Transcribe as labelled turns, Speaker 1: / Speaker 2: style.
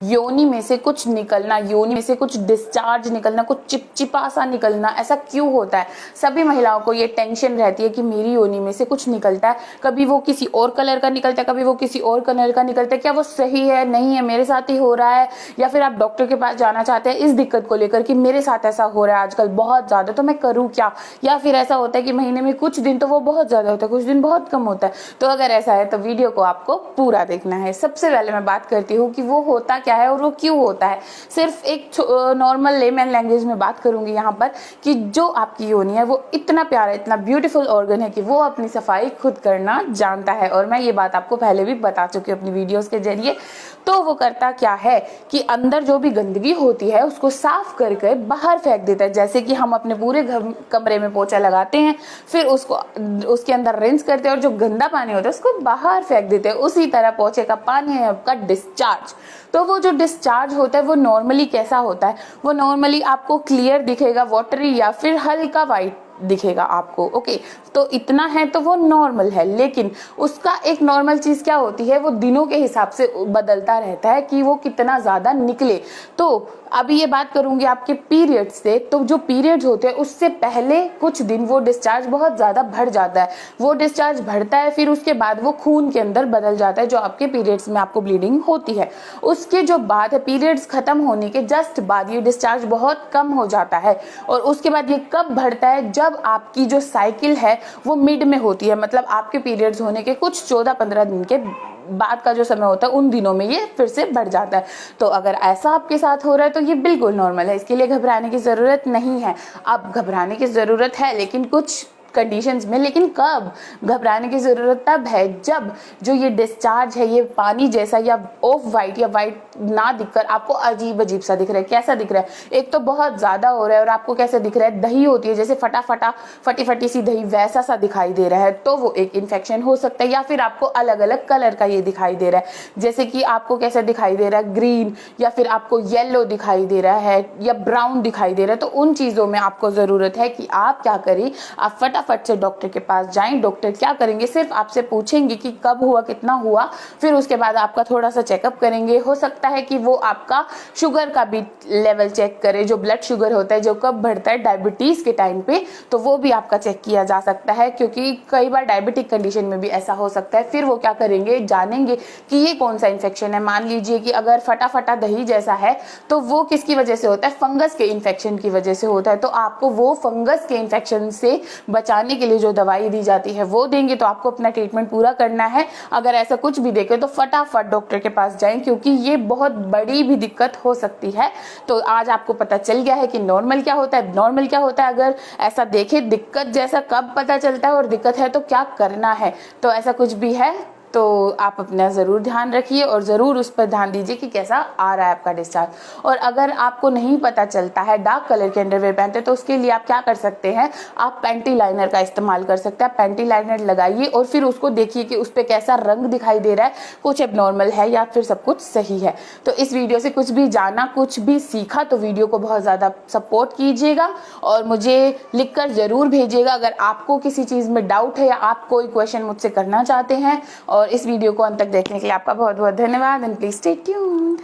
Speaker 1: योनि में से कुछ निकलना, योनि में से कुछ डिस्चार्ज निकलना, कुछ चिपचिपा सा निकलना, ऐसा क्यों होता है? सभी महिलाओं को ये टेंशन रहती है कि मेरी योनि में से कुछ निकलता है, कभी वो किसी और कलर का निकलता है, कभी वो किसी और कलर का निकलता है, क्या वो सही है, नहीं है, मेरे साथ ही हो रहा है, या फिर आप डॉक्टर के पास जाना चाहते हैं इस दिक्कत को लेकर कि मेरे साथ ऐसा हो रहा है आजकल बहुत ज्यादा, तो मैं करूँ क्या? या फिर ऐसा होता है कि महीने में कुछ दिन तो वो बहुत ज्यादा होता है, कुछ दिन बहुत कम होता है। तो अगर ऐसा है तो वीडियो को आपको पूरा देखना है। सबसे पहले मैं बात करती हूँ कि वो होता क्या है और वो क्यों होता है। सिर्फ एक नॉर्मल लेमैन लैंग्वेज में बात करूंगी यहाँ पर कि जो आपकी योनि है वो इतना प्यारा, इतना ब्यूटीफुल ऑर्गन है कि वो अपनी सफाई खुद करना जानता है, और मैं ये बात आपको पहले भी बता चुकी हूँ अपनी वीडियोस के जरिए। तो वो करता क्या है कि अंदर जो भी गंदगी होती है उसको साफ करके बाहर फेंक देता है। जैसे कि हम अपने पूरे कमरे में पोछा लगाते हैं, फिर उसको उसके अंदर रिंस करते हैं और जो गंदा पानी होता है उसको बाहर फेंक देते हैं, उसी तरह पोछे का पानी है आपका डिस्चार्ज। तो वो जो डिस्चार्ज होता है वो नॉर्मली कैसा होता है? वो नॉर्मली आपको क्लियर दिखेगा, वाटरी, या फिर हल्का वाइट दिखेगा आपको। ओके, तो इतना है तो वो नॉर्मल है। लेकिन उसका एक नॉर्मल चीज क्या होती है, वो दिनों के हिसाब से बदलता रहता है कि वो कितना ज्यादा निकले। तो अभी ये बात करूंगी आपके पीरियड्स से। तो जो पीरियड्स होते हैं उससे पहले कुछ दिन वो डिस्चार्ज बहुत ज्यादा बढ़ जाता है, वो डिस्चार्ज बढ़ता है, फिर उसके बाद वो खून के अंदर बदल जाता है जो आपके पीरियड्स में आपको ब्लीडिंग होती है। उसके जो बाद है, पीरियड्स खत्म होने के जस्ट बाद ये डिस्चार्ज बहुत कम हो जाता है। और उसके बाद ये कब बढ़ता है? जब आपकी जो साइकिल है वो मिड में होती है, मतलब आपके पीरियड्स होने के कुछ 14-15 दिन के बाद का जो समय होता है उन दिनों में ये फिर से बढ़ जाता है। तो अगर ऐसा आपके साथ हो रहा है तो ये बिल्कुल नॉर्मल है, इसके लिए घबराने की जरूरत नहीं है। अब घबराने की जरूरत है लेकिन कुछ कंडीशंस में। लेकिन कब घबराने की जरूरत? तब है जब जो ये डिस्चार्ज है ये पानी जैसा या ऑफ वाइट या वाइट ना दिखकर आपको अजीब अजीब सा दिख रहा है। कैसा दिख रहा है? एक तो बहुत ज्यादा हो रहा है और आपको कैसे दिख रहा है, दही होती है जैसे फटी फटी सी दही, वैसा सा दिखाई दे रहा है, तो वो एक इन्फेक्शन हो सकता है। या फिर आपको अलग अलग कलर का ये दिखाई दे रहा है, जैसे कि आपको कैसा दिखाई दे रहा है, ग्रीन, या फिर आपको येलो दिखाई दे रहा है, या ब्राउन दिखाई दे रहा है। तो उन चीजों में आपको जरूरत है कि आप क्या करें, आप फटाफट से डॉक्टर के पास जाएं। डॉक्टर क्या करेंगे, सिर्फ आपसे पूछेंगे कि कब हुआ, कितना हुआ, फिर उसके बाद आपका थोड़ा सा चेकअप करेंगे। हो सकता है कि वो आपका शुगर का भी लेवल चेक करे, जो ब्लड शुगर होता है जो कब बढ़ता है डायबिटीज के टाइम पे, तो वो भी आपका चेक किया जा सकता है, क्योंकि कई बार डायबिटिक कंडीशन में भी ऐसा हो सकता है। फिर वो क्या करेंगे, जानेंगे कि ये कौन सा इन्फेक्शन है। मान लीजिए कि अगर फटा दही जैसा है तो वो किसकी वजह से होता है, फंगस के इन्फेक्शन की वजह से होता है। तो आपको वो फंगस के इन्फेक्शन से बचाने के लिए जो दवाई दी जाती है वो देंगे, तो आपको अपना ट्रीटमेंट पूरा करना है। अगर ऐसा कुछ भी देखे तो फटाफट डॉक्टर के पास जाएं, क्योंकि ये बहुत बड़ी भी दिक्कत हो सकती है। तो आज आपको पता चल गया है कि नॉर्मल क्या होता है, नॉर्मल क्या होता है। अगर ऐसा देखे दिक्कत जैसा कब पता चलता है और दिक्कत है तो क्या करना है, तो ऐसा कुछ भी है तो आप अपना ज़रूर ध्यान रखिए और ज़रूर उस पर ध्यान दीजिए कि कैसा आ रहा है आपका डिस्चार्ज। और अगर आपको नहीं पता चलता है, डार्क कलर के अंडरवेयर पहनते, तो उसके लिए आप क्या कर सकते हैं, आप पैंटी लाइनर का इस्तेमाल कर सकते हैं। पैंटी लाइनर लगाइए और फिर उसको देखिए कि उस पर कैसा रंग दिखाई दे रहा है, कुछ एबनॉर्मल है या फिर सब कुछ सही है। तो इस वीडियो से कुछ भी जाना, कुछ भी सीखा, तो वीडियो को बहुत ज़्यादा सपोर्ट कीजिएगा और मुझे लिखकर ज़रूर भेजिएगा अगर आपको किसी चीज़ में डाउट है या आप कोई क्वेश्चन मुझसे करना चाहते हैं। और इस वीडियो को अंत तक देखने के लिए आपका बहुत बहुत धन्यवाद एंड प्लीज स्टे ट्यून्ड।